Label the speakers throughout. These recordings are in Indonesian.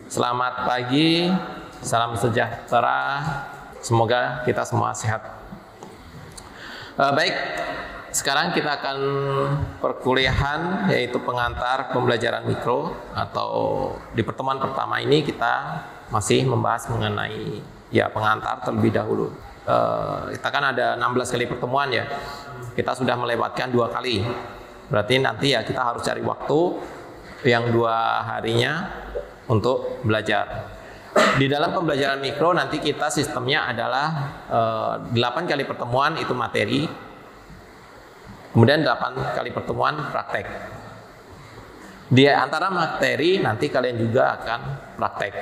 Speaker 1: Selamat pagi, salam sejahtera. Semoga kita semua sehat. Baik, sekarang kita akan perkuliahan yaitu pengantar pembelajaran mikro, atau di pertemuan pertama ini kita masih membahas mengenai pengantar terlebih dahulu. Kita kan ada 16 kali pertemuan ya. Kita sudah melewatkan 2 kali. Berarti nanti kita harus cari waktu yang 2 harinya untuk belajar. Di dalam pembelajaran mikro nanti kita sistemnya adalah 8 kali pertemuan itu materi, kemudian 8 kali pertemuan praktek. Di antara materi nanti kalian juga akan praktek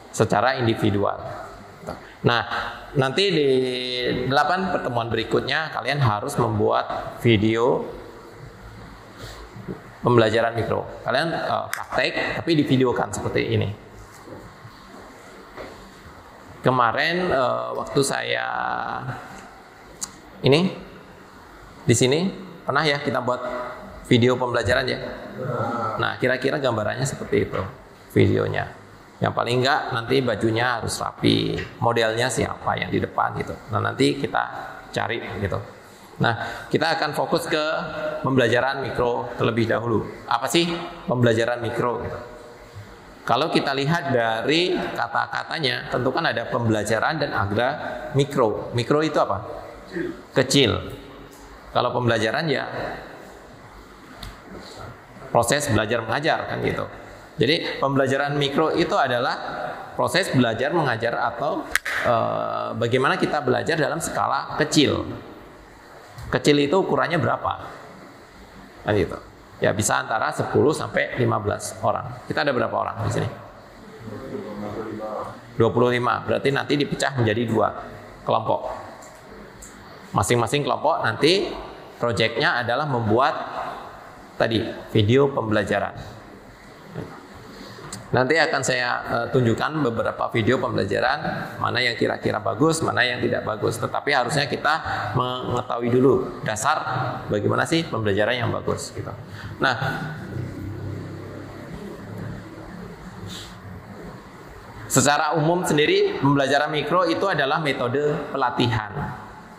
Speaker 1: secara individual. Nah, nanti di 8 pertemuan berikutnya kalian harus membuat video pembelajaran mikro. Kalian praktek tapi divideokan seperti ini. Kemarin waktu saya ini di sini pernah ya kita buat video pembelajaran ya. Nah, kira-kira gambarannya seperti itu videonya. Yang paling enggak nanti bajunya harus rapi, modelnya siapa yang di depan gitu. Nah, nanti kita cari gitu. Nah, kita akan fokus ke pembelajaran mikro terlebih dahulu. Apa sih pembelajaran mikro gitu? Kalau kita lihat dari kata-katanya, tentu kan ada pembelajaran dan ada mikro. Mikro itu apa? Kecil. Kalau pembelajaran ya proses belajar mengajar kan gitu. Jadi pembelajaran mikro itu adalah proses belajar mengajar atau bagaimana kita belajar dalam skala kecil. Kecil itu ukurannya berapa? Kan gitu. Ya bisa antara 10 sampai 15 orang. Kita ada berapa orang di sini? 25. Berarti nanti dipecah menjadi 2 kelompok. Masing-masing kelompok nanti proyeknya adalah membuat tadi video pembelajaran. Nanti akan saya tunjukkan beberapa video pembelajaran, mana yang kira-kira bagus, mana yang tidak bagus. Tetapi harusnya kita mengetahui dulu dasar bagaimana sih pembelajaran yang bagus gitu. Nah, secara umum sendiri pembelajaran mikro itu adalah metode pelatihan.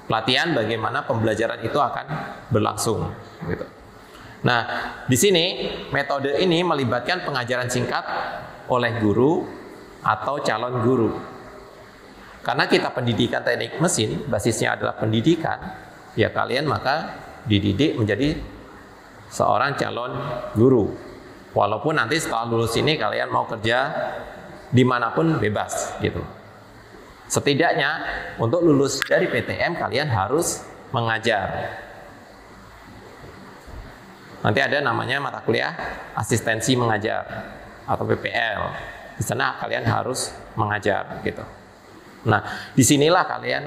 Speaker 1: Pelatihan bagaimana pembelajaran itu akan berlangsung gitu. Nah, di sini metode ini melibatkan pengajaran singkat oleh guru atau calon guru. Karena kita pendidikan teknik mesin, basisnya adalah pendidikan, ya kalian maka dididik menjadi seorang calon guru. Walaupun nanti setelah lulus ini kalian mau kerja dimanapun bebas gitu. Setidaknya untuk lulus dari PTM kalian harus mengajar. Nanti ada namanya mata kuliah asistensi mengajar atau PPL. Di sana kalian harus mengajar gitu. Nah, disinilah kalian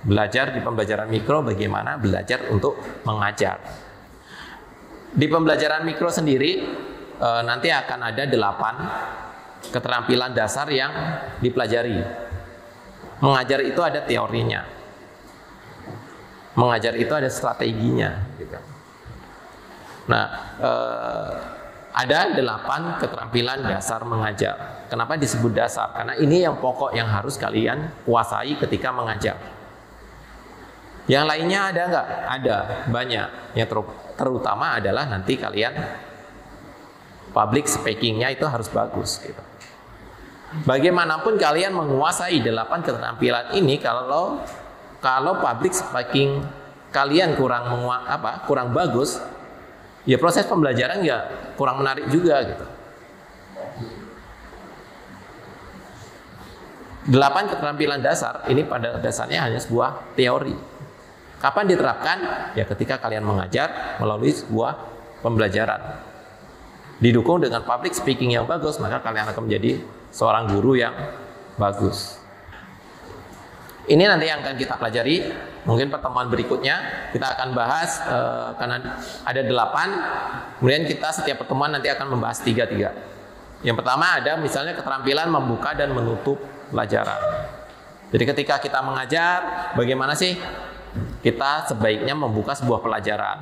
Speaker 1: belajar di pembelajaran mikro bagaimana belajar untuk mengajar. Di pembelajaran mikro sendiri nanti akan ada 8 keterampilan dasar yang dipelajari. Mengajar itu ada teorinya. Mengajar itu ada strateginya gitu. Nah, ada 8 keterampilan dasar mengajar. Kenapa disebut dasar? Karena ini yang pokok yang harus kalian kuasai ketika mengajar. Yang lainnya ada nggak? Ada, banyak. Yang terutama adalah nanti kalian public speaking-nya itu harus bagus. Gitu. Bagaimanapun kalian menguasai 8 keterampilan ini, kalau public speaking kalian kurang bagus, ya proses pembelajaran ya kurang menarik juga gitu. 8 keterampilan dasar ini pada dasarnya hanya sebuah teori. Kapan diterapkan? Ya ketika kalian mengajar melalui sebuah pembelajaran. Didukung dengan public speaking yang bagus, maka kalian akan menjadi seorang guru yang bagus. Ini nanti yang akan kita pelajari. Mungkin pertemuan berikutnya kita akan bahas karena ada 8. Kemudian kita setiap pertemuan nanti akan membahas 3. Yang pertama ada misalnya keterampilan membuka dan menutup pelajaran. Jadi ketika kita mengajar, bagaimana sih kita sebaiknya membuka sebuah pelajaran?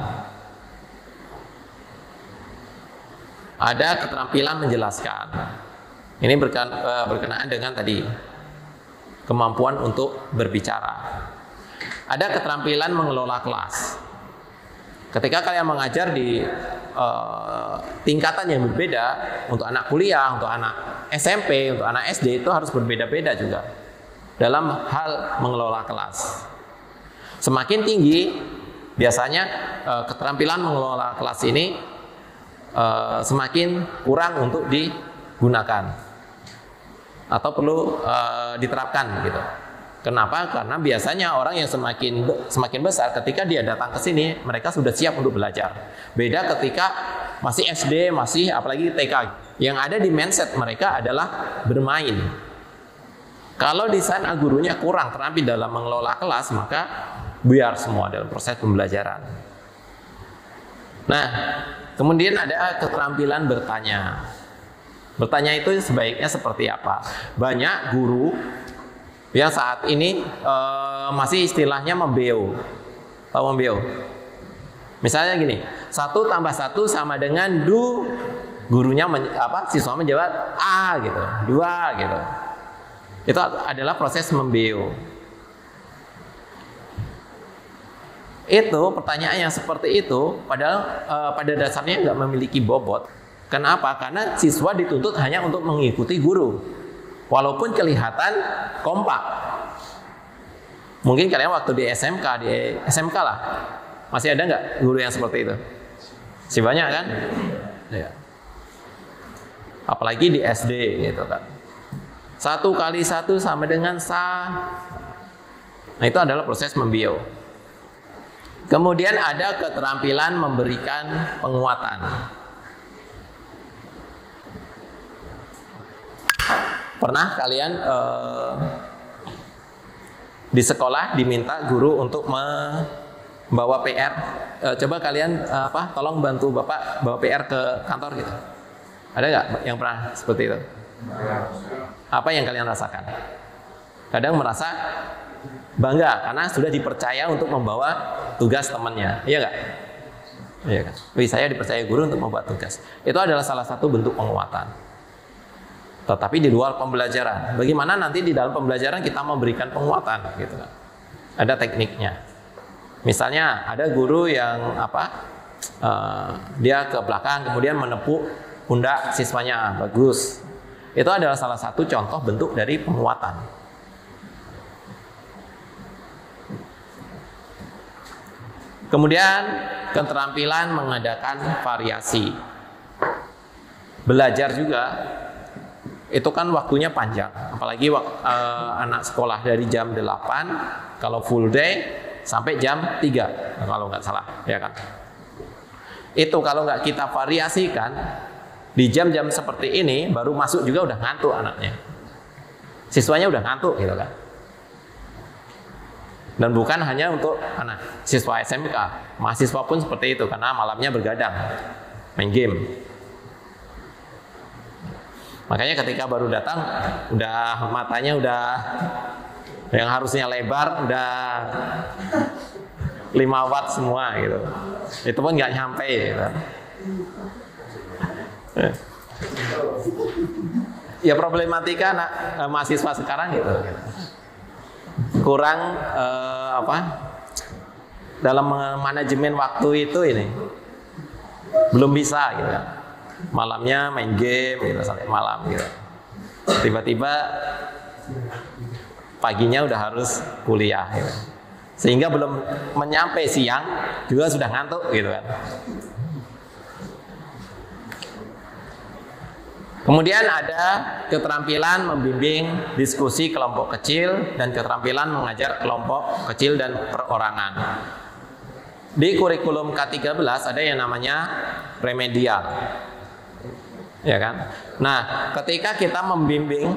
Speaker 1: Ada keterampilan menjelaskan. Ini berkenaan dengan tadi kemampuan untuk berbicara. Ada keterampilan mengelola kelas. Ketika kalian mengajar di tingkatan yang berbeda, untuk anak kuliah, untuk anak SMP, untuk anak SD, itu harus berbeda-beda juga dalam hal mengelola kelas. Semakin tinggi, biasanya keterampilan mengelola kelas ini semakin kurang untuk digunakan atau perlu diterapkan gitu. Kenapa? Karena biasanya orang yang semakin besar, ketika dia datang ke sini, mereka sudah siap untuk belajar. Beda ketika masih SD, masih apalagi TK. Yang ada di mindset mereka adalah bermain. Kalau di sana gurunya kurang terampil dalam mengelola kelas, maka buyar semua dalam proses pembelajaran. Nah, kemudian ada keterampilan bertanya. Bertanya itu sebaiknya seperti apa? Banyak guru yang saat ini masih istilahnya membeo. Tahu membeo? Misalnya gini, 1 tambah 1 sama dengan do, gurunya siswa menjawab A gitu, 2 gitu. Itu adalah proses membeo. Itu pertanyaan yang seperti itu, padahal pada dasarnya nggak memiliki bobot. Kenapa? Karena siswa dituntut hanya untuk mengikuti guru, walaupun kelihatan kompak. Mungkin kalian waktu di SMK lah, masih ada nggak guru yang seperti itu? Masih banyak kan? Ya. Apalagi di SD gitu kan. 1 kali 1 sama dengan sa. Nah, itu adalah proses membio. Kemudian ada keterampilan memberikan penguatan. Pernah kalian di sekolah diminta guru untuk membawa PR? Coba kalian tolong bantu Bapak bawa PR ke kantor gitu. Ada nggak yang pernah seperti itu? Apa yang kalian rasakan? Kadang merasa bangga karena sudah dipercaya untuk membawa tugas temannya, iya nggak? Iya kan? Saya dipercaya guru untuk membuat tugas. Itu adalah salah satu bentuk penguatan. Tetapi di luar pembelajaran, bagaimana nanti di dalam pembelajaran kita memberikan penguatan gitu kan? Ada tekniknya. Misalnya ada guru yang dia ke belakang kemudian menepuk pundak siswanya, bagus. Itu adalah salah satu contoh bentuk dari penguatan. Kemudian keterampilan mengadakan variasi. Belajar juga itu kan waktunya panjang, apalagi anak sekolah dari jam 8 kalau full day sampai jam 3 kalau nggak salah, ya kan? Itu kalau nggak kita variasikan di jam-jam seperti ini, baru masuk juga udah ngantuk anaknya, siswanya udah ngantuk gitu kan. Dan bukan hanya untuk anak siswa SMK, mahasiswa pun seperti itu karena malamnya bergadang main game. Makanya ketika baru datang, udah matanya udah yang harusnya lebar, udah 5 watt semua gitu. Itu pun nggak nyampe gitu. Ya problematika anak mahasiswa sekarang gitu. Kurang dalam manajemen waktu itu ini belum bisa gitu kan. Malamnya main game gitu sampai malam gitu. Tiba-tiba paginya udah harus kuliah gitu. Sehingga belum menyampe siang juga sudah ngantuk gitu kan. Kemudian ada keterampilan membimbing diskusi kelompok kecil dan keterampilan mengajar kelompok kecil dan perorangan. Di kurikulum K13 ada yang namanya remedial. Ya kan? Nah, ketika kita membimbing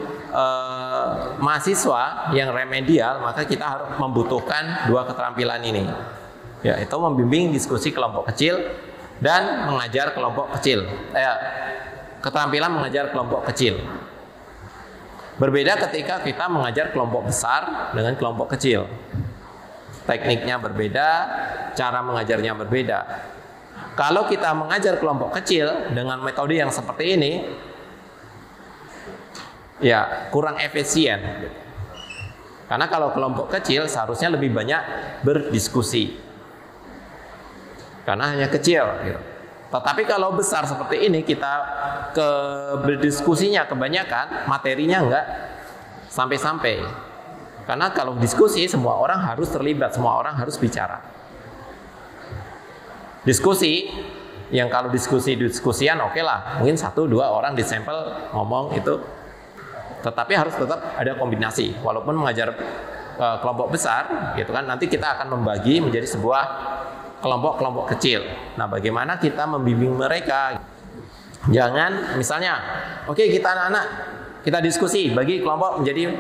Speaker 1: mahasiswa yang remedial, maka kita harus membutuhkan 2 keterampilan ini. Ya, itu membimbing diskusi kelompok kecil dan mengajar kelompok kecil. Keterampilan mengajar kelompok kecil. Berbeda ketika kita mengajar kelompok besar dengan kelompok kecil. Tekniknya berbeda, cara mengajarnya berbeda. Kalau kita mengajar kelompok kecil dengan metode yang seperti ini, ya kurang efisien. Karena kalau kelompok kecil seharusnya lebih banyak berdiskusi. Karena hanya kecil gitu. Tetapi kalau besar seperti ini kita berdiskusinya kebanyakan, materinya enggak sampai-sampai. Karena kalau diskusi semua orang harus terlibat, semua orang harus bicara. Diskusi yang kalau diskusian oke lah, mungkin 1-2 orang di sampel ngomong itu. Tetapi harus tetap ada kombinasi. Walaupun mengajar kelompok besar, gitu kan, nanti kita akan membagi menjadi sebuah kelompok-kelompok kecil. Nah, bagaimana kita membimbing mereka? Jangan misalnya, oke, kita anak-anak kita diskusi, bagi kelompok menjadi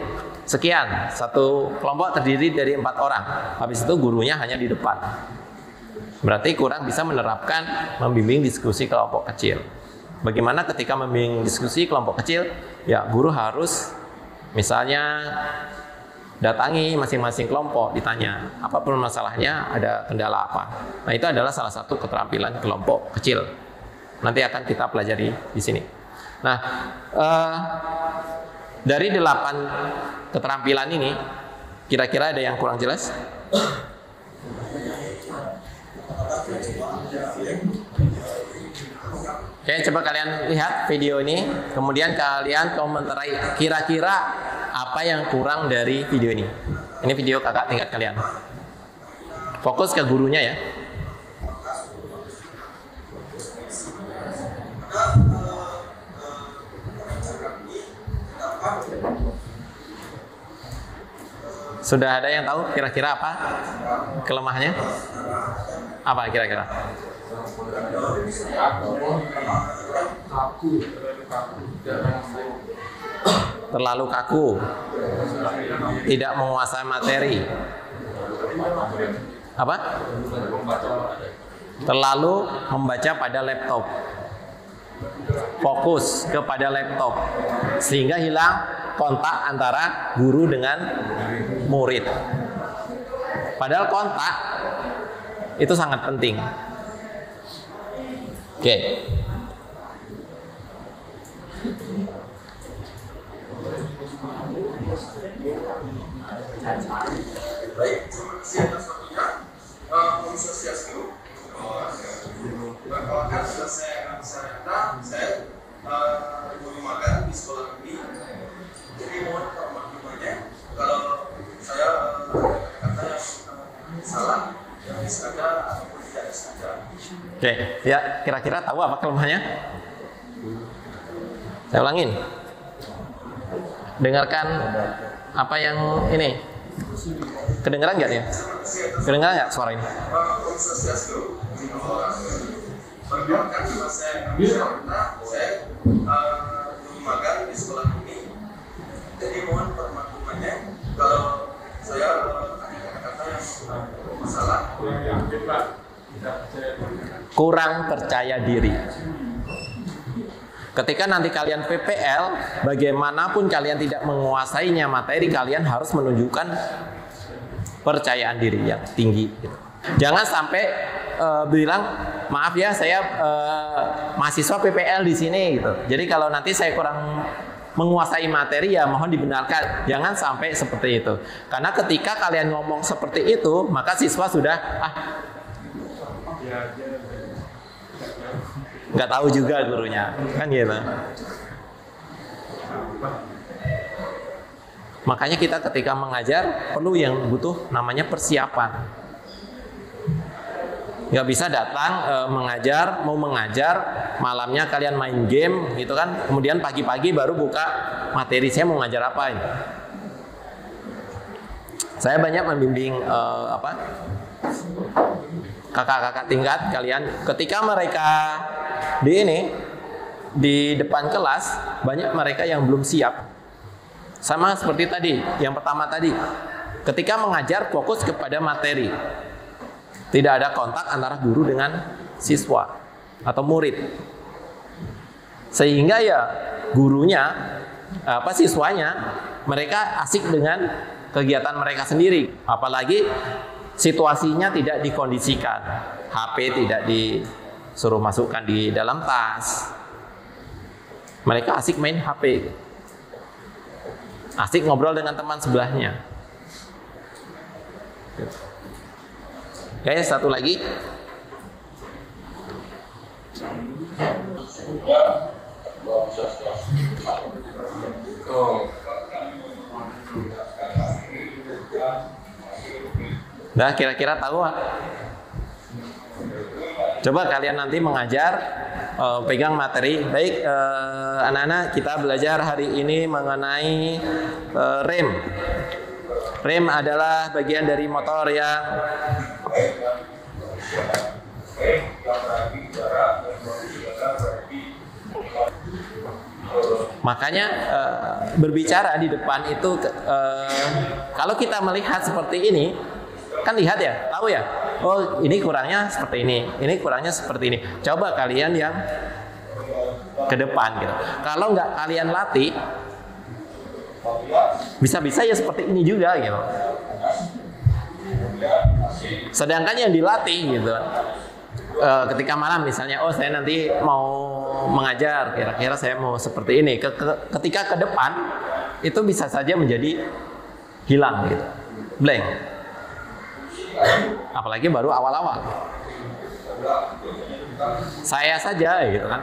Speaker 1: sekian. Satu kelompok terdiri dari 4 orang. Habis itu gurunya hanya di depan. Berarti kurang bisa menerapkan membimbing diskusi kelompok kecil. Bagaimana ketika membimbing diskusi kelompok kecil? Ya, guru harus misalnya datangi masing-masing kelompok, ditanya apapun masalahnya, ada kendala apa. Nah, itu adalah salah satu keterampilan kelompok kecil. Nanti akan kita pelajari di sini. Nah, dari 8 keterampilan ini, kira-kira ada yang kurang jelas? Oke, coba kalian lihat video ini, kemudian kalian komentari kira-kira apa yang kurang dari video ini. Ini video kakak tingkat kalian. Fokus ke gurunya ya. Sudah ada yang tahu kira-kira apa kelemahannya? Apa kira-kira? Terlalu kaku, tidak menguasai materi. Apa? Terlalu membaca pada laptop, fokus kepada laptop, sehingga hilang kontak antara guru dengan murid. Padahal kontak itu sangat penting. Oke.
Speaker 2: Baik, terima kasih atas waktunya. Om Swastiastu. Perkenalkan, saya Sarjana, saya guru magang di sekolah ini. Jadi mohon maklumannya kalau saya kata yang salah, yang disengaja ataupun tidak disengaja.
Speaker 1: Oke, ya kira-kira tahu apa kelemahannya? Saya ulangin. Dengarkan apa yang ini. Kedengeran nggak ya? Kedengeran nggak suara ini?
Speaker 2: Om Swastiastu. Perkenalkan, saya Sarjana, saya guru magang di sekolah ini. Jadi mohon maklumannya kalau saya ada kata-kata yang salah.
Speaker 1: Kurang percaya diri. Ketika nanti kalian PPL, bagaimanapun kalian tidak menguasainya materi, kalian harus menunjukkan percayaan diri yang tinggi. Gitu. Jangan sampai bilang, maaf ya, saya mahasiswa PPL di sini. Gitu. Jadi kalau nanti saya kurang menguasai materi, ya mohon dibenarkan. Jangan sampai seperti itu. Karena ketika kalian ngomong seperti itu, maka siswa sudah nggak tahu juga gurunya, kan gitu. Makanya kita ketika mengajar perlu yang butuh namanya persiapan. Nggak bisa datang mau mengajar, malamnya kalian main game gitu kan, kemudian pagi-pagi baru buka materi, saya mau ngajar apa ini. Saya banyak membimbing kakak-kakak tingkat kalian, ketika mereka di depan kelas, banyak mereka yang belum siap. Sama seperti tadi, yang pertama tadi, ketika mengajar fokus kepada materi, tidak ada kontak antara guru dengan siswa atau murid, sehingga ya gurunya siswanya mereka asik dengan kegiatan mereka sendiri, apalagi situasinya tidak dikondisikan, HP tidak disuruh masukkan di dalam tas, mereka asik main HP. asik ngobrol dengan teman sebelahnya. Oke, satu lagi. Nah, kira-kira tahu? Coba kalian nanti mengajar, pegang materi. Baik, anak-anak, kita belajar hari ini mengenai rem. Rem adalah bagian dari motor yang makanya berbicara di depan itu, kalau kita melihat seperti ini, kan lihat ya, tahu ya, oh ini kurangnya seperti ini kurangnya seperti ini. Coba kalian yang ke depan gitu. Kalau nggak kalian latih, bisa-bisa ya seperti ini juga gitu. Sedangkan yang dilatih gitu, ketika malam misalnya, oh saya nanti mau mengajar, kira-kira saya mau seperti ini. Ketika ke depan, itu bisa saja menjadi hilang gitu, blank. Apalagi baru awal-awal. Saya saja gitu kan,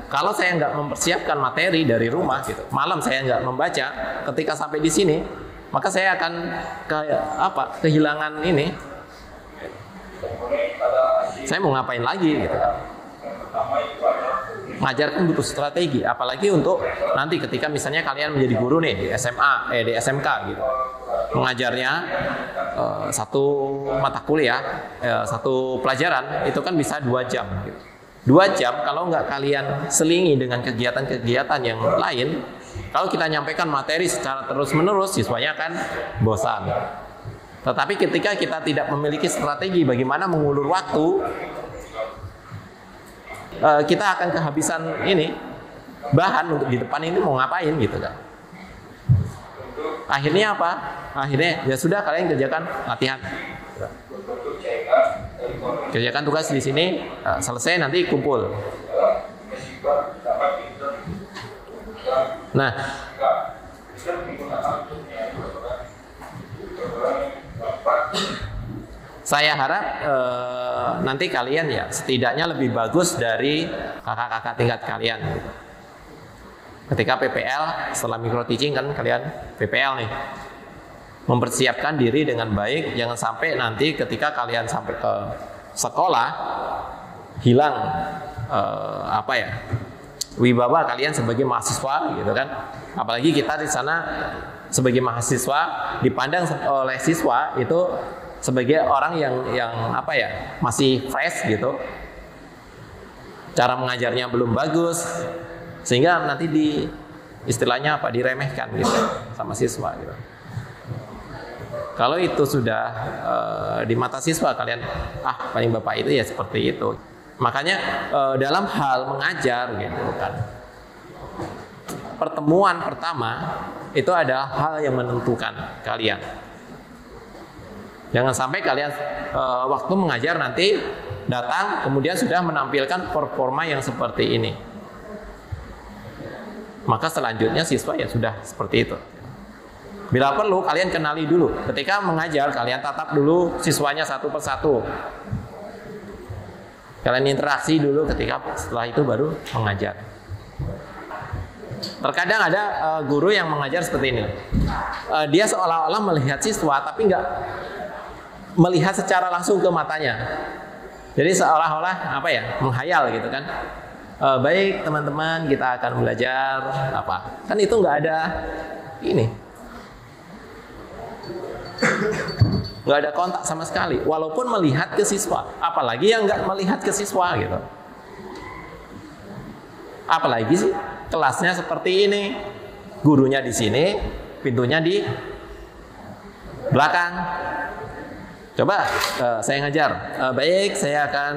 Speaker 1: kalau saya nggak mempersiapkan materi dari rumah gitu, malam saya nggak membaca, ketika sampai di sini, maka saya akan kehilangan ini. Saya mau ngapain lagi gitu kan? Ngajar kan butuh strategi, apalagi untuk nanti ketika misalnya kalian menjadi guru nih di SMA, di SMK gitu, mengajarnya satu mata kuliah, satu pelajaran itu kan bisa 2 jam gitu. 2 jam kalau nggak kalian selingi dengan kegiatan-kegiatan yang lain, kalau kita nyampaikan materi secara terus-menerus, siswanya kan bosan. Tetapi ketika kita tidak memiliki strategi bagaimana mengulur waktu, kita akan kehabisan ini bahan untuk di depan ini mau ngapain gitu kan. Akhirnya apa? Akhirnya ya sudah, kalian kerjakan latihan. Kerjakan tugas di sini, selesai nanti kumpul. Nah, saya harap nanti kalian ya setidaknya lebih bagus dari kakak-kakak tingkat kalian. Ketika PPL, setelah micro teaching kan kalian PPL nih, mempersiapkan diri dengan baik, jangan sampai nanti ketika kalian sampai ke sekolah hilang wibawa kalian sebagai mahasiswa gitu kan. Apalagi kita di sana sebagai mahasiswa dipandang oleh siswa itu sebagai orang yang masih fresh gitu, cara mengajarnya belum bagus, sehingga nanti istilahnya diremehkan gitu sama siswa gitu. Kalau itu sudah di mata siswa kalian, paling bapak itu ya seperti itu. Makanya dalam hal mengajar gitu kan, pertemuan pertama itu adalah hal yang menentukan kalian. Jangan sampai kalian waktu mengajar nanti datang kemudian sudah menampilkan performa yang seperti ini. Maka selanjutnya siswa ya sudah seperti itu. Bila perlu kalian kenali dulu. Ketika mengajar kalian tatap dulu siswanya satu persatu. Kalian interaksi dulu, ketika setelah itu baru mengajar. Terkadang ada guru yang mengajar seperti ini. Dia seolah-olah melihat siswa tapi nggak melihat secara langsung ke matanya. Jadi seolah-olah menghayal gitu kan. Baik teman-teman, kita akan belajar apa. Kan itu nggak ada ini. Nggak ada kontak sama sekali. Walaupun melihat ke siswa. Apalagi yang nggak melihat ke siswa gitu. Apalagi sih kelasnya seperti ini. Gurunya di sini, pintunya di belakang. Coba saya ngajar, baik saya akan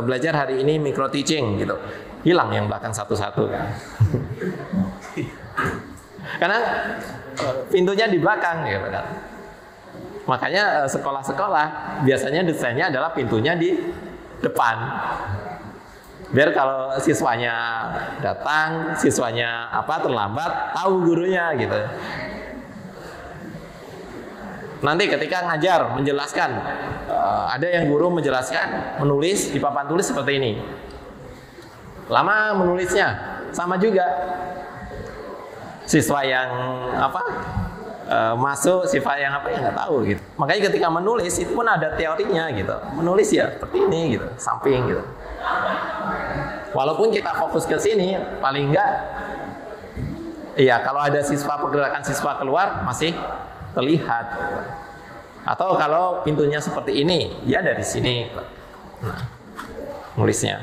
Speaker 1: belajar hari ini micro teaching gitu. Hilang yang belakang satu-satu. Karena pintunya di belakang gitu kan. Makanya sekolah-sekolah biasanya desainnya adalah pintunya di depan. Biar kalau siswanya datang, siswanya terlambat, tahu gurunya gitu. Nanti ketika ngajar, menjelaskan, ada yang guru menjelaskan, menulis di papan tulis seperti ini. Lama menulisnya, sama juga. Siswa yang masuk, siswa yang nggak tahu gitu. Makanya ketika menulis itu pun ada teorinya gitu. Menulis ya seperti ini gitu, samping gitu. Walaupun kita fokus ke sini, paling enggak, iya kalau ada pergerakan siswa keluar masih terlihat. Atau kalau pintunya seperti ini, ya dari sini. Nah, nulisnya.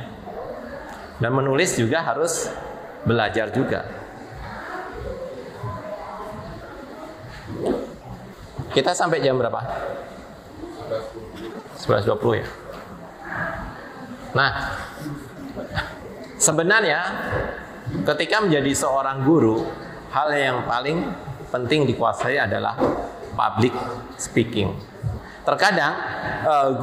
Speaker 1: Dan menulis juga harus belajar juga. Kita sampai jam berapa? 11.20 ya. Nah, sebenarnya ketika menjadi seorang guru, hal yang paling penting dikuasai adalah public speaking. Terkadang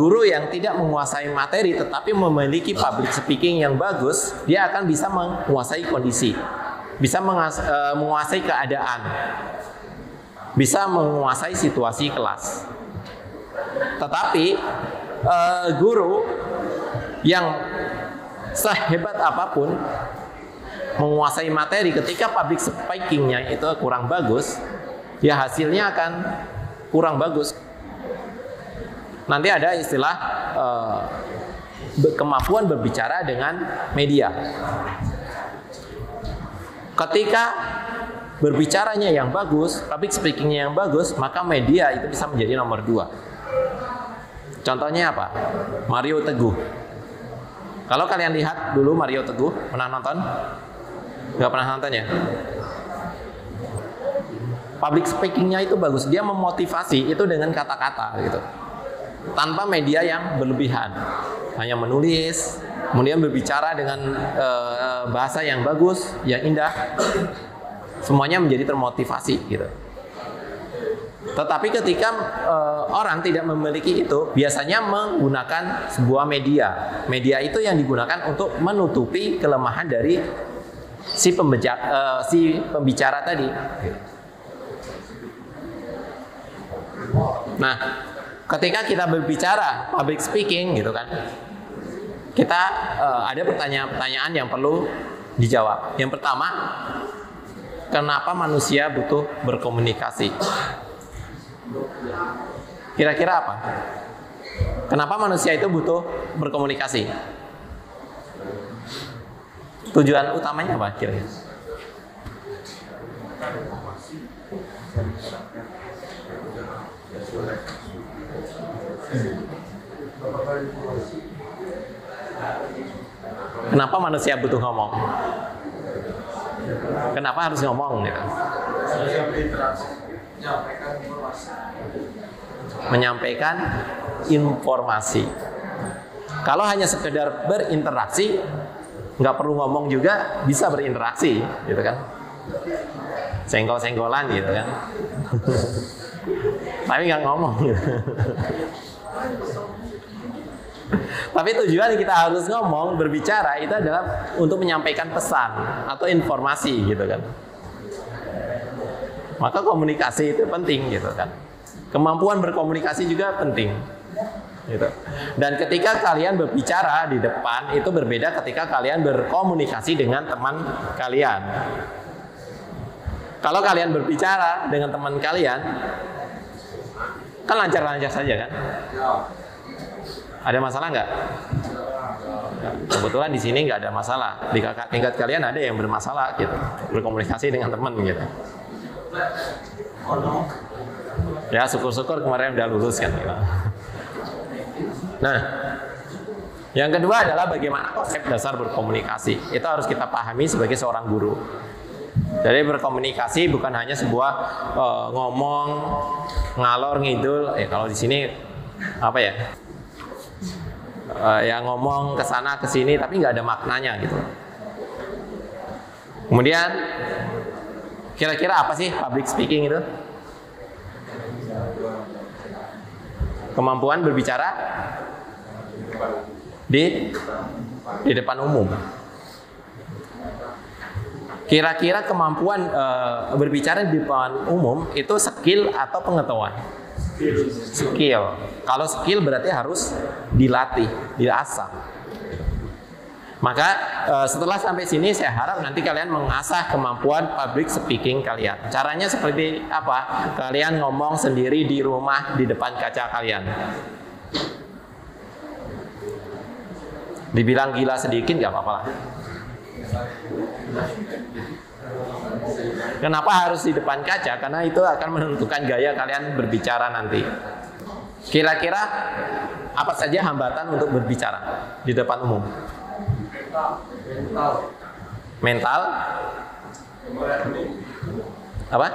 Speaker 1: guru yang tidak menguasai materi tetapi memiliki public speaking yang bagus, dia akan bisa menguasai kondisi, bisa menguasai keadaan, bisa menguasai situasi kelas. Tetapi guru yang sehebat apapun menguasai materi, ketika public speaking-nya itu kurang bagus, ya hasilnya akan kurang bagus. Nanti ada istilah kemampuan berbicara dengan media. Ketika berbicaranya yang bagus, public speakingnya yang bagus, maka media itu bisa menjadi nomor 2. Contohnya apa? Mario Teguh. Kalau kalian lihat dulu Mario Teguh, pernah nonton? Nggak pernah nonton ya? Public speakingnya itu bagus, dia memotivasi itu dengan kata-kata gitu, tanpa media yang berlebihan, hanya menulis, kemudian berbicara dengan bahasa yang bagus, yang indah, semuanya menjadi termotivasi gitu. Tetapi ketika orang tidak memiliki itu, biasanya menggunakan sebuah media itu yang digunakan untuk menutupi kelemahan dari si pembicara tadi. Nah, ketika kita berbicara public speaking gitu kan, kita ada pertanyaan-pertanyaan yang perlu dijawab. Yang pertama, kenapa manusia butuh berkomunikasi? Kira-kira apa? Kenapa manusia itu butuh berkomunikasi? Tujuan utamanya apa kira-kira? Kenapa manusia butuh ngomong? Kenapa harus ngomong gitu? Menyampaikan informasi. Kalau hanya sekedar berinteraksi, nggak perlu ngomong juga bisa berinteraksi, gitu kan? Senggol-senggolan gitu kan? Tapi nggak ngomong. Tapi tujuan kita harus ngomong, berbicara itu adalah untuk menyampaikan pesan atau informasi gitu kan. Maka komunikasi itu penting gitu kan. Kemampuan berkomunikasi juga penting gitu. Dan ketika kalian berbicara di depan itu berbeda ketika kalian berkomunikasi dengan teman kalian. Kalau kalian berbicara dengan teman kalian kan lancar-lancar saja kan? Ada masalah nggak? Kebetulan di sini nggak ada masalah. Di tingkat kalian ada yang bermasalah gitu, berkomunikasi dengan teman gitu. Ya syukur-syukur kemarin udah lulus kan. Gitu. Nah, yang kedua adalah bagaimana konsep dasar berkomunikasi. Itu harus kita pahami sebagai seorang guru. Jadi berkomunikasi bukan hanya sebuah ngomong ngalor ngidul. Kalau di sini apa ya? Yang ngomong ke sana ke sini tapi nggak ada maknanya gitu. Kemudian kira-kira apa sih public speaking itu? Kemampuan berbicara di depan umum. Kira-kira kemampuan berbicara di depan umum itu skill atau pengetahuan? Skill. Kalau skill berarti harus dilatih, diasah. Maka setelah sampai sini saya harap nanti kalian mengasah kemampuan public speaking kalian. Caranya seperti apa? Kalian ngomong sendiri di rumah di depan kaca kalian. Dibilang gila sedikit nggak apa-apa lah. Kenapa harus di depan kaca? Karena itu akan menentukan gaya kalian berbicara nanti. Kira-kira apa saja hambatan untuk berbicara di depan umum? Mental. Apa?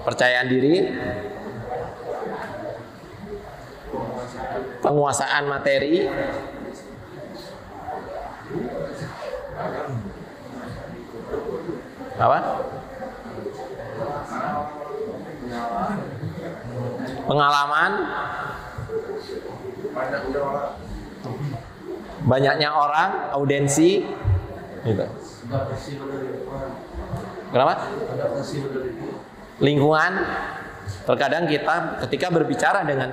Speaker 1: Percayaan diri. Penguasaan materi. Apa? Pengalaman. Banyaknya orang, audiensi. Gitu. Kenapa? Lingkungan. Terkadang kita ketika berbicara dengan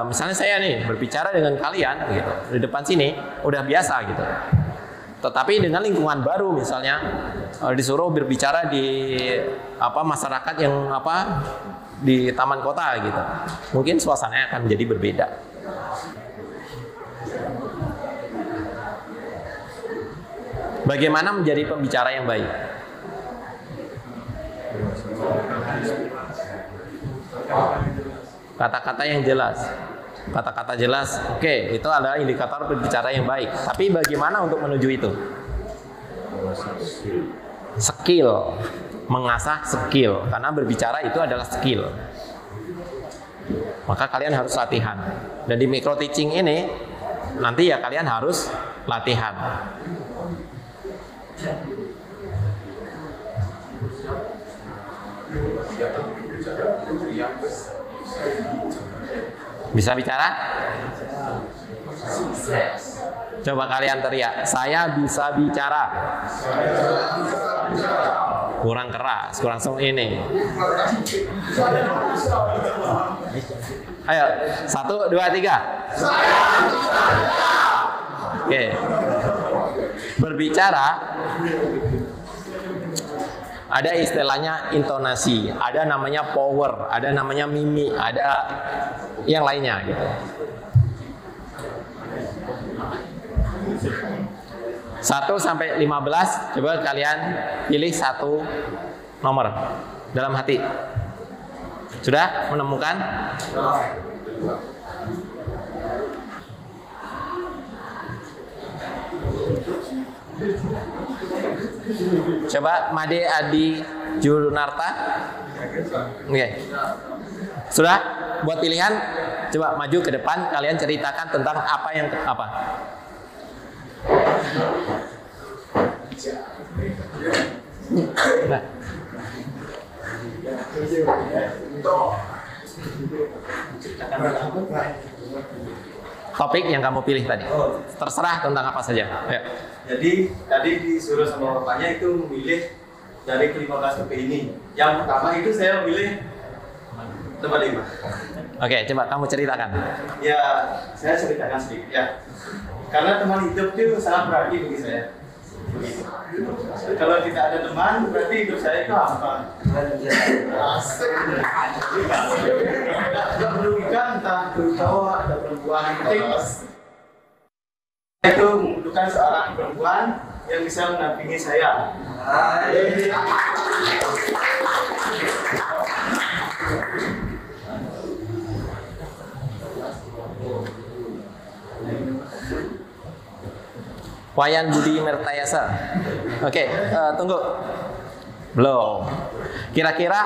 Speaker 1: misalnya saya nih berbicara dengan kalian gitu di depan sini udah biasa gitu. Tetapi dengan lingkungan baru misalnya disuruh berbicara di masyarakat yang di taman kota gitu. Mungkin suasananya akan menjadi berbeda. Bagaimana menjadi pembicara yang baik? Kata-kata yang jelas. Kata-kata jelas, oke, itu adalah indikator berbicara yang baik. Tapi bagaimana untuk menuju itu? Skill. Mengasah skill. Karena berbicara itu adalah skill. Maka kalian harus latihan. Dan di micro teaching ini, nanti ya kalian harus latihan. Bisa bicara? Coba kalian teriak, saya bisa bicara. Kurang keras, kurang ini. Ayo, 1, 2, 3. Oke. Berbicara ada istilahnya intonasi, ada namanya power, ada namanya mimi, ada yang lainnya gitu. 1 sampai 15, coba kalian pilih satu nomor dalam hati. Sudah menemukan? Coba Made Adi Junarta. Oke. Sudah buat pilihan, coba maju ke depan, kalian ceritakan tentang apa yang apa. Nah. Topik yang kamu pilih tadi. Terserah tentang apa saja. Ayo.
Speaker 2: Jadi tadi disuruh sama bapaknya itu memilih dari ke-15 TP ini. Yang pertama itu saya memilih tempat 5.
Speaker 1: Oke, coba kamu ceritakan.
Speaker 2: Ya, saya ceritakan sedikit ya. Karena teman hidup itu sangat berarti bagi saya. Kalau tidak ada teman, berarti hidup saya itu hampa. Tidak merugikan, entah itu cowok atau perempuan. Itu membutuhkan seorang perempuan yang bisa mendampingi saya.
Speaker 1: Wayan Budi Mertayasa. Oke, tunggu. Belum. Kira-kira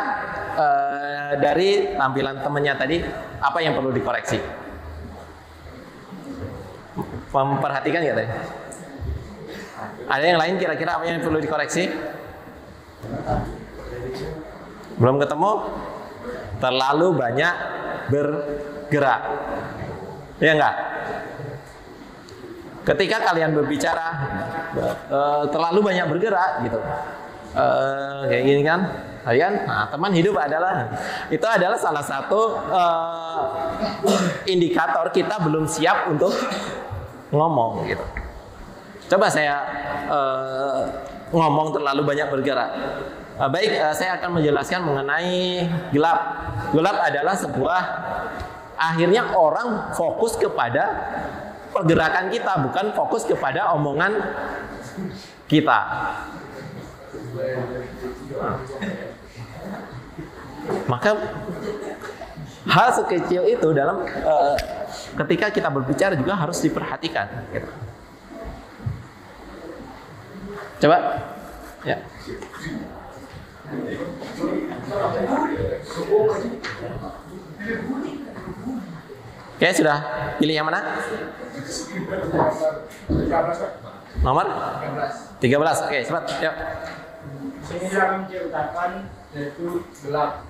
Speaker 1: dari tampilan temennya tadi, apa yang perlu dikoreksi? Memperhatikan nggak tadi? Ada yang lain kira-kira apa yang perlu dikoreksi? Belum ketemu? Terlalu banyak bergerak. Ya enggak? Ketika kalian berbicara terlalu banyak bergerak gitu, kayak gini kan, kalian, nah, teman hidup adalah salah satu indikator kita belum siap untuk ngomong gitu. Coba saya ngomong terlalu banyak bergerak. Baik, saya akan menjelaskan mengenai gelap. Gelap adalah sebuah, akhirnya orang fokus kepada pergerakan kita, bukan fokus kepada omongan kita. Maka hal sekecil itu dalam ketika kita berbicara juga harus diperhatikan. Gitu. Coba, ya. Oke, sudah pilih yang mana? Nomor 13. Oke, cepat. Yuk.
Speaker 3: Sini yang diceritakan yaitu gelap.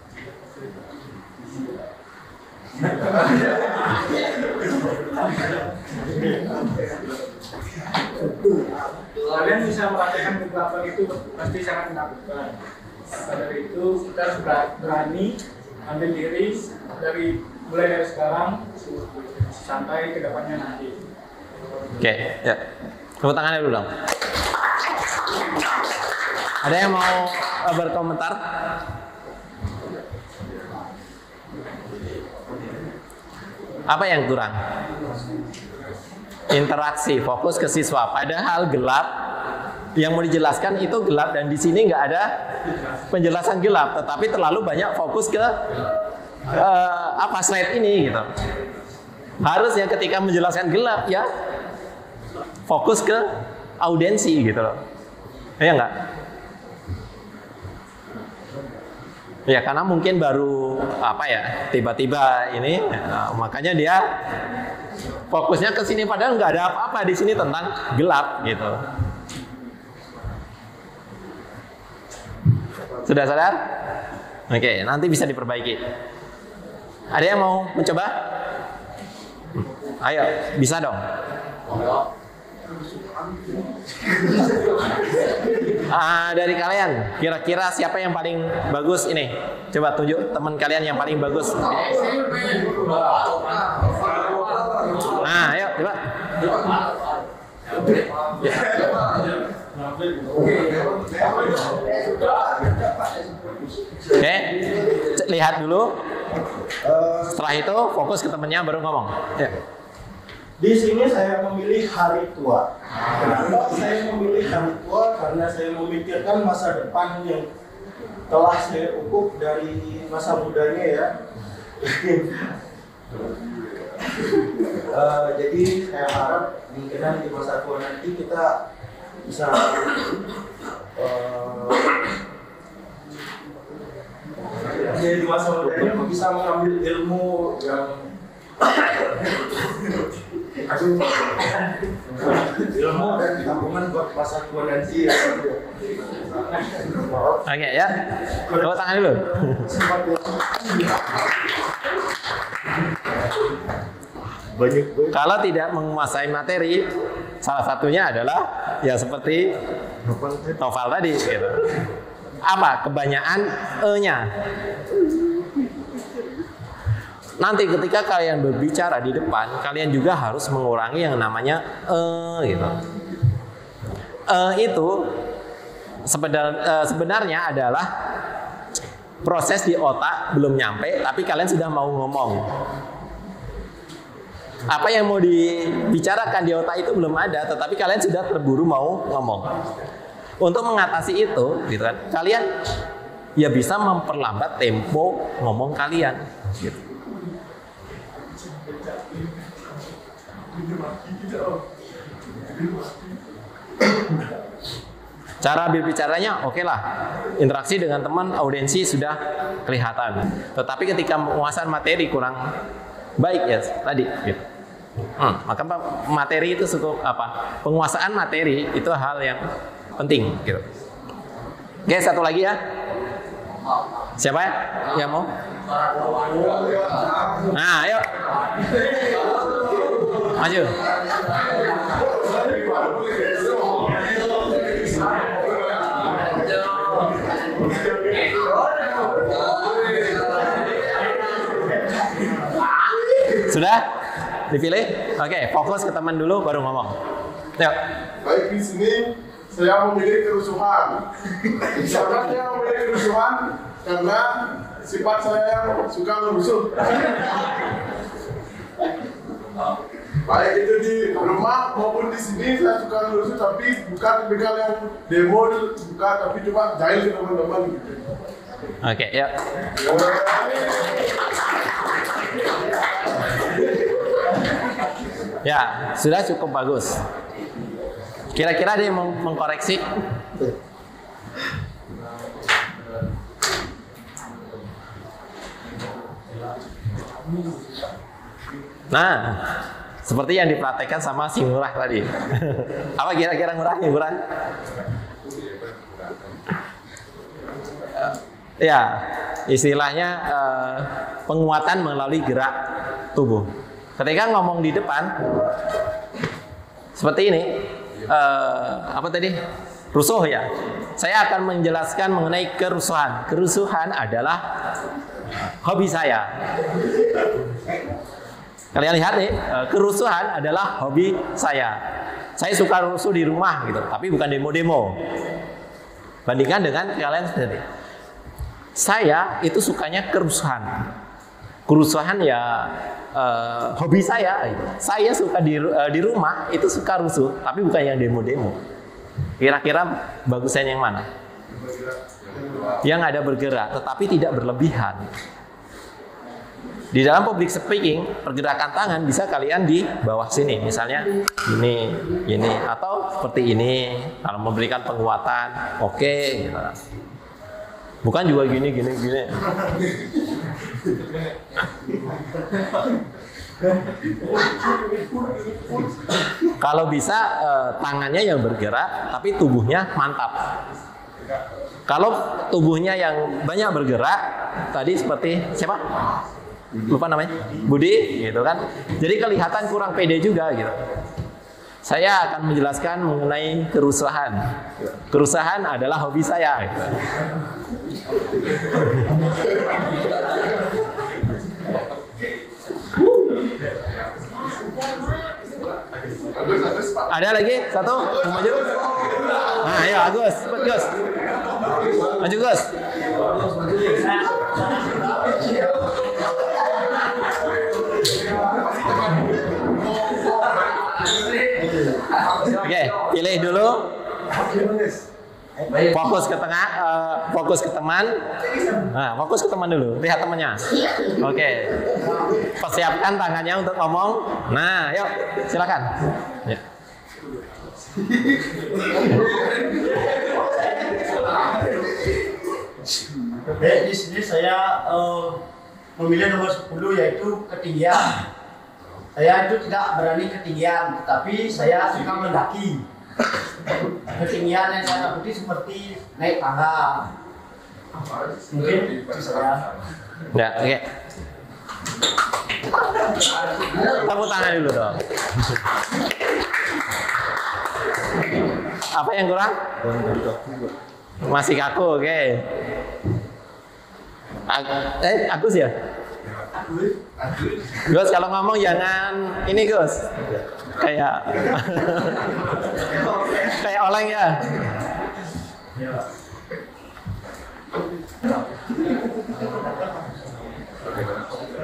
Speaker 3: Kalian bisa merasakan kegelapan itu pasti sangat menakutkan. Maka dari itu kita harus berani ambil diri mulai dari sekarang sampai ke depannya nanti.
Speaker 1: Oke, ya. Tepuk tangannya dulu dong. Ada yang mau berkomentar? Apa yang kurang? Interaksi, fokus ke siswa. Padahal gelap yang mau dijelaskan itu gelap, dan di sini nggak ada penjelasan gelap, tetapi terlalu banyak fokus ke slide ini gitu. Harusnya ketika menjelaskan gelap ya fokus ke audiensi gitu loh. Ya enggak? Ya karena mungkin baru tiba-tiba ini, makanya dia fokusnya ke sini padahal nggak ada apa-apa di sini tentang gelap gitu. Sudah sadar? Oke, nanti bisa diperbaiki. Ada yang mau mencoba? Ayo, bisa dong. Dari kalian, kira-kira siapa yang paling bagus ini? Coba tunjuk teman kalian yang paling bagus. Nah, ayo coba. Ya. Oke, lihat dulu. Setelah itu fokus ke temennya baru ngomong. Ya.
Speaker 3: Di sini saya memilih hari tua. Kenapa saya memilih hari tua? Karena saya memikirkan masa depan yang telah saya ukuk dari masa mudanya ya. Jadi saya harap kemungkinan di masa tua nanti kita bisa di masa mudanya bisa mengambil ilmu yang ilmu dan tabungan buat masa tua nanti ya.
Speaker 1: Oke ya, tepuk tangan dulu. Kalau tidak menguasai materi, salah satunya adalah ya seperti novel tadi gitu. Apa? Kebanyakan E-nya. Nanti ketika kalian berbicara di depan, kalian juga harus mengurangi yang namanya gitu. Itu sebenarnya adalah proses di otak belum nyampe, tapi kalian sudah mau ngomong. Apa yang mau dibicarakan di otak itu belum ada, tetapi kalian sudah terburu mau ngomong. Untuk mengatasi itu, gitu kan, kalian ya bisa memperlambat tempo ngomong kalian. Gitu. Cara berbicaranya oke lah, interaksi dengan teman, audiensi sudah kelihatan. Tetapi ketika penguasaan materi kurang baik ya tadi gitu. Maka materi itu cukup penguasaan materi itu hal yang penting gitu. Oke, satu lagi ya. Siapa ya yang mau? Nah, ayo. Maju. Sudah dipilih? Oke, fokus ke teman dulu baru ngomong. Yuk.
Speaker 4: Baik, di sini saya memilih kerusuhan. Karena saya memilih kerusuhan karena sifat saya yang suka merusuh. Baik itu di rumah maupun di sini saya suka merusuh, tapi bukan tipikal yang demo, bukan, tapi cuma jahil ke teman-teman gitu.
Speaker 1: Oke, yuk. Ya, sudah cukup bagus. Kira-kira dia mau mengkoreksi? Nah, seperti yang dipraktekkan sama si Murah tadi. Apa kira-kira Murah? Ya, istilahnya penguatan melalui gerak tubuh. Ketika ngomong di depan, seperti ini, apa tadi? Rusuh ya. Saya akan menjelaskan mengenai kerusuhan. Kerusuhan adalah hobi saya. Kalian lihat nih, kerusuhan adalah hobi saya. Saya suka rusuh di rumah gitu, tapi bukan demo-demo. Bandingkan dengan kalian sendiri. Saya itu sukanya kerusuhan. Kerusuhan ya hobi saya. Gitu. Saya suka di rumah itu suka rusuh, tapi bukan yang demo-demo. Kira-kira bagusnya yang mana? Yang ada bergerak, tetapi tidak berlebihan. Di dalam public speaking, pergerakan tangan bisa kalian di bawah sini, misalnya ini, atau seperti ini. Kalau memberikan penguatan, oke. Gitu. Bukan juga gini. Kalau bisa tangannya yang bergerak, tapi tubuhnya mantap. Kalau tubuhnya yang banyak bergerak, tadi seperti siapa? Lupa namanya, Budi, gitu kan. Jadi kelihatan kurang pede juga, gitu. Saya akan menjelaskan mengenai kerusuhan. Kerusuhan adalah hobi saya. Gitu. Ada lagi satu mau maju? Nah, ayo Agus, cepet Gus. Maju Gus. Oke, pilih dulu. Fokus ke tengah, fokus ke teman. Nah, fokus ke teman dulu. Lihat temannya. Oke. Persiapkan tangannya untuk ngomong. Nah, yuk, silakan. Ya.
Speaker 5: Di sini saya memilih nomor 10 yaitu ketinggian. Saya itu tidak berani ketinggian, tetapi saya suka mendaki. Ketinggian yang saya takuti seperti naik tangga. Mungkin itu saya.
Speaker 1: Ya, oke. Tepuk tangan dulu dong. Apa yang kurang? Masih kaku, oke. Agus ya? Gus, kalau ngomong jangan ini Gus. Kayak kayak oleng ya.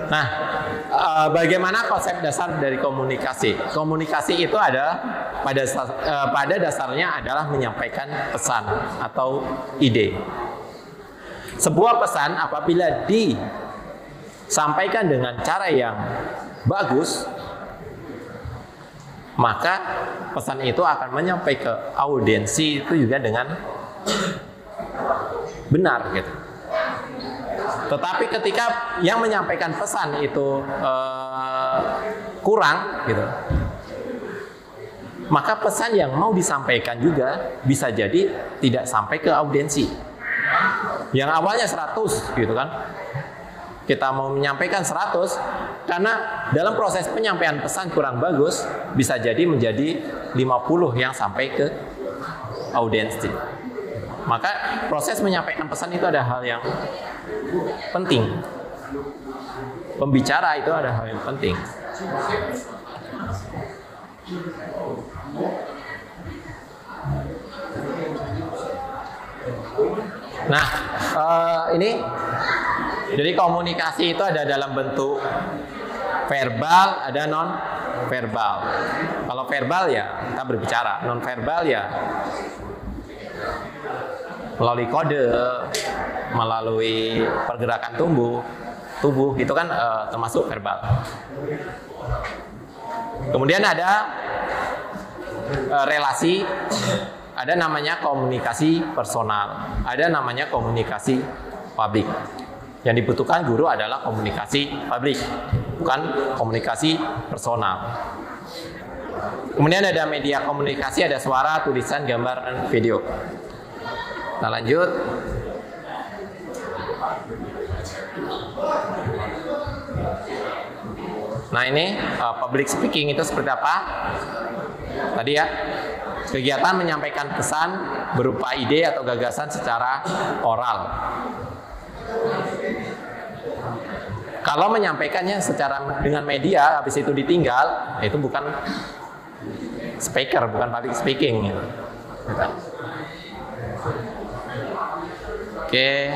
Speaker 1: Nah, bagaimana konsep dasar dari komunikasi? Komunikasi itu ada pada dasarnya adalah menyampaikan pesan atau ide. Sebuah pesan apabila disampaikan dengan cara yang bagus, maka pesan itu akan menyampai ke audiensi itu juga dengan benar gitu. Tetapi ketika yang menyampaikan pesan itu kurang gitu, maka pesan yang mau disampaikan juga bisa jadi tidak sampai ke audiensi. Yang awalnya 100 gitu kan, kita mau menyampaikan 100, karena dalam proses penyampaian pesan kurang bagus, bisa jadi menjadi 50 yang sampai ke audiensi. Maka proses menyampaikan pesan itu ada hal yang penting. Pembicara itu ada hal yang penting. Nah, ini jadi komunikasi itu ada dalam bentuk verbal, ada non verbal. Kalau verbal ya kita berbicara, non verbal ya melalui kode, melalui pergerakan tubuh itu kan termasuk verbal. Kemudian ada relasi, ada namanya komunikasi personal, ada namanya komunikasi publik. Yang dibutuhkan guru adalah komunikasi publik, bukan komunikasi personal. Kemudian ada media komunikasi, ada suara, tulisan, gambar, dan video. Nah, lanjut. Nah, ini public speaking itu seperti apa? Tadi ya, kegiatan menyampaikan pesan berupa ide atau gagasan secara oral. Kalau menyampaikannya secara dengan media, habis itu ditinggal, itu bukan speaker, bukan public speaking. Oke.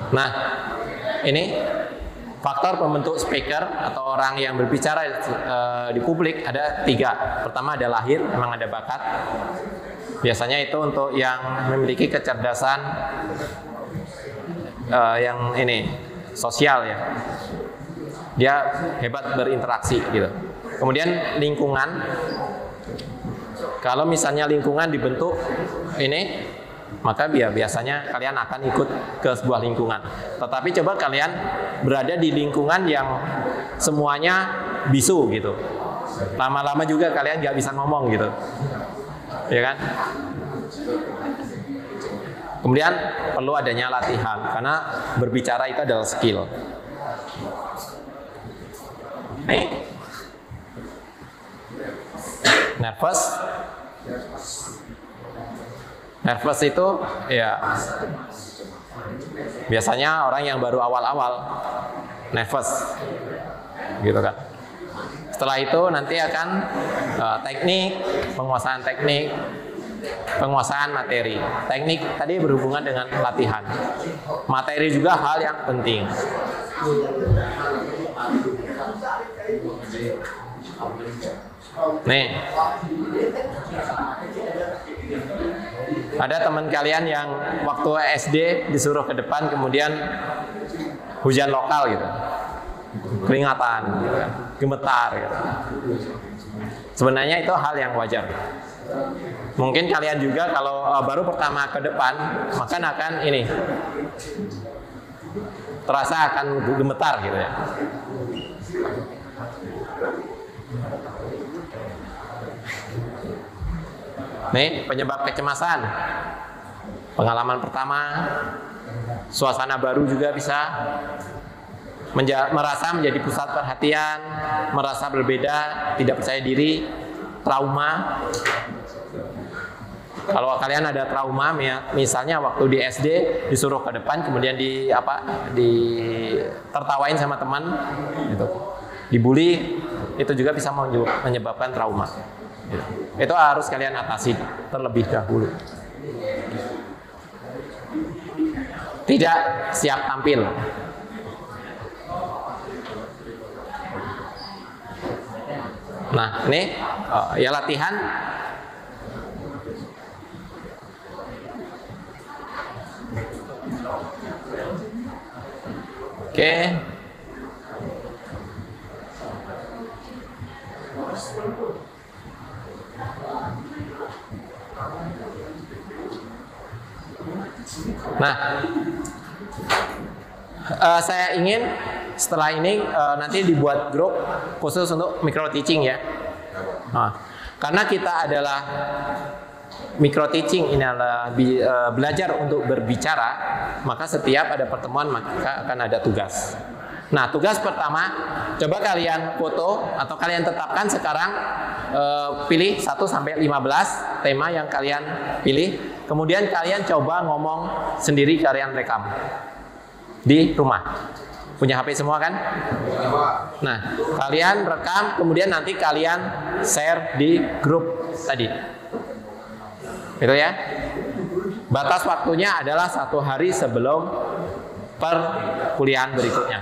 Speaker 1: Nah, ini faktor pembentuk speaker atau orang yang berbicara di publik ada 3. Pertama ada lahir, memang ada bakat. Biasanya itu untuk yang memiliki kecerdasan yang ini sosial ya. Dia hebat berinteraksi gitu. Kemudian lingkungan. Kalau misalnya lingkungan dibentuk ini, maka biasanya kalian akan ikut ke sebuah lingkungan. Tetapi coba kalian berada di lingkungan yang semuanya bisu gitu. Lama-lama juga kalian nggak bisa ngomong gitu, ya kan? Kemudian perlu adanya latihan karena berbicara itu adalah skill. Nih, nervous itu ya biasanya orang yang baru awal-awal nervous gitu kan. Setelah itu nanti akan teknik, penguasaan teknik, penguasaan materi. Teknik tadi berhubungan dengan latihan. Materi juga hal yang penting. Nih, ada teman kalian yang waktu SD disuruh ke depan, kemudian hujan lokal gitu, keringatan, gitu kan, gemetar gitu. Sebenarnya itu hal yang wajar. Mungkin kalian juga kalau baru pertama ke depan, maka akan ini terasa akan gemetar gitu ya. Nih, penyebab kecemasan. Pengalaman pertama, suasana baru juga bisa merasa menjadi pusat perhatian, merasa berbeda, tidak percaya diri, trauma. Kalau kalian ada trauma, misalnya waktu di SD disuruh ke depan, kemudian tertawain sama teman, gitu, dibully, itu juga bisa menyebabkan trauma. Gitu. Itu harus kalian atasi terlebih dahulu. Tidak siap tampil. Nah, ini ya latihan. Oke. Nah, saya ingin setelah ini nanti dibuat grup khusus untuk micro teaching ya. Nah, karena kita adalah micro teaching, ini adalah belajar untuk berbicara, maka setiap ada pertemuan maka akan ada tugas. Nah, tugas pertama, coba kalian foto atau kalian tetapkan sekarang, pilih 1 sampai 15 tema yang kalian pilih. Kemudian kalian coba ngomong sendiri, kalian rekam di rumah. Punya HP semua kan? Nah, kalian rekam, kemudian nanti kalian share di grup tadi. Gitu ya. Batas waktunya adalah 1 hari sebelum perkuliahan berikutnya.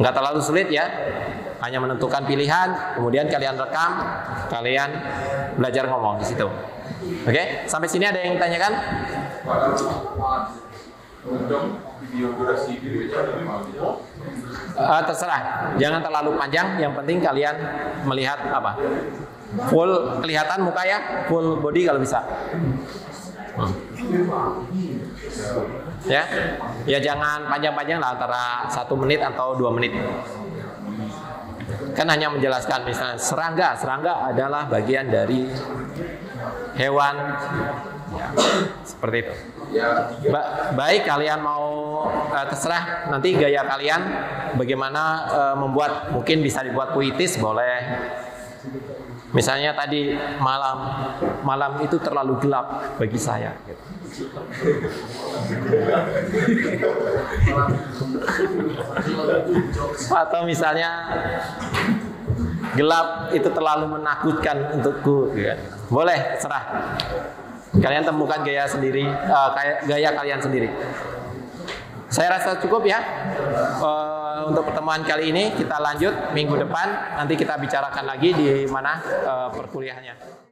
Speaker 1: Nggak terlalu sulit ya, hanya menentukan pilihan, kemudian kalian rekam, kalian belajar ngomong di situ. Oke, sampai sini ada yang tanyakan?
Speaker 4: Untuk video durasi
Speaker 1: Terserah, jangan terlalu panjang. Yang penting kalian melihat apa? Full kelihatan muka ya, full body kalau bisa. Ya jangan panjang-panjang lah, antara 1 menit atau 2 menit. Kan hanya menjelaskan misalnya serangga adalah bagian dari hewan, ya, seperti itu. Baik, kalian mau terserah nanti gaya kalian bagaimana membuat, mungkin bisa dibuat puitis boleh. Misalnya tadi malam itu terlalu gelap bagi saya. Gitu. Atau misalnya gelap itu terlalu menakutkan untukku. Gitu. Boleh, serah. Kalian temukan gaya sendiri, gaya kalian sendiri. Saya rasa cukup ya. Untuk pertemuan kali ini kita lanjut minggu depan. Nanti kita bicarakan lagi di mana perkuliahannya.